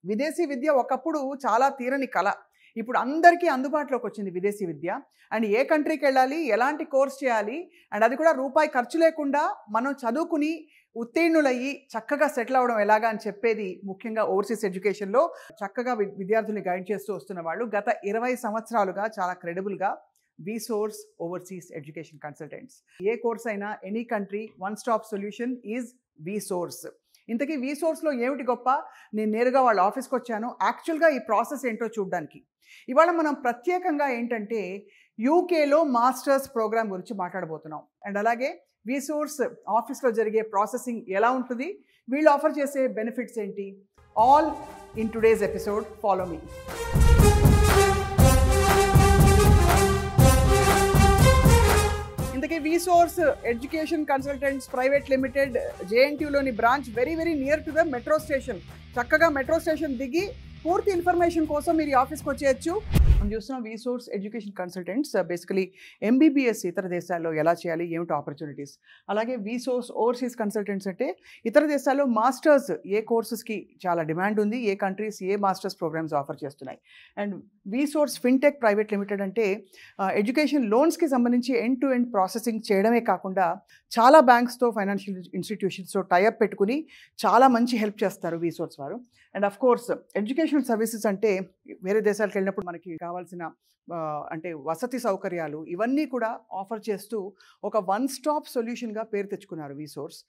విదేశీ విద్య ఒకప్పుడు చాలా తీరని కల. ఇప్పుడు అందరికీ అందుబాటులోకి వచ్చింది విదేశీ విద్య. అండ్ ఏ కంట్రీకి వెళ్ళాలి, ఎలాంటి కోర్స్ చేయాలి, అండ్ అది కూడా రూపాయి ఖర్చు లేకుండా మనం చదువుకుని ఉత్తీర్ణులయ్యి చక్కగా సెటిల్ అవ్వడం ఎలాగా అని చెప్పేది ముఖ్యంగా ఓవర్సీస్ ఎడ్యుకేషన్లో చక్కగా విద్యార్థుల్ని గైడ్ చేస్తూ వస్తున్న వాళ్ళు గత 20 సంవత్సరాలుగా చాలా క్రెడిబుల్గా విసోర్స్ ఓవర్సీస్ ఎడ్యుకేషన్ కన్సల్టెంట్స్. ఏ కోర్స్ అయినా any country one stop solution is Visource. ఇంతకీ విసోర్స్లో ఏమిటి గొప్ప? నేను నేరుగా వాళ్ళ ఆఫీస్కి వచ్చాను యాక్చువల్గా ఈ ప్రాసెస్ ఏంటో చూడడానికి. ఇవాళ మనం ప్రత్యేకంగా ఏంటంటే యూకేలో మాస్టర్స్ ప్రోగ్రామ్ గురించి మాట్లాడబోతున్నాం. అండ్ అలాగే విసోర్స్ ఆఫీస్లో జరిగే ప్రాసెసింగ్ ఎలా ఉంటుంది, వీళ్ళు ఆఫర్ చేసే బెనిఫిట్స్ ఏంటి, all in today's episode. Follow me. ఇంతకీ Visource education consultants private limited జేఎన్టీయూలోని branch very near to the metro station. చక్కగా మెట్రో స్టేషన్ దిగి పూర్తి ఇన్ఫర్మేషన్ కోసం మీరు ఈ ఆఫీస్కి వచ్చేయచ్చు. మనం చూస్తున్నాం విసోర్స్ ఎడ్యుకేషన్ కన్సల్టెంట్స్ బేసికలీ ఎంబీబీఎస్ ఇతర దేశాల్లో ఎలా చేయాలి, ఏమిటి ఆపర్చునిటీస్. అలాగే విసోర్స్ ఓవర్సీస్ కన్సల్టెంట్స్ అంటే ఇతర దేశాల్లో మాస్టర్స్ ఏ కోర్సెస్కి చాలా డిమాండ్ ఉంది, ఏ కంట్రీస్ ఏ మాస్టర్స్ ప్రోగ్రామ్స్ ఆఫర్ చేస్తున్నాయి. అండ్ విసోర్స్ ఫిన్టెక్ ప్రైవేట్ లిమిటెడ్ అంటే ఎడ్యుకేషన్ లోన్స్కి సంబంధించి ఎండ్ టు ఎండ్ ప్రాసెసింగ్ చేయడమే కాకుండా చాలా బ్యాంక్స్తో ఫైనాన్షియల్ ఇన్స్టిట్యూషన్స్తో టైఅప్ పెట్టుకుని చాలా మంచి హెల్ప్ చేస్తారు విసోర్స్ వారు. And of course educational services అంటే వేరే దేశాలకు వెళ్ళినప్పుడు మనకి కావాల్సిన అంటే వసతి సౌకర్యాలు ఇవన్నీ కూడా ఆఫర్ చేస్తూ ఒక వన్ స్టాప్ సొల్యూషన్గా పేరు తెచ్చుకున్నారు విసోర్స్.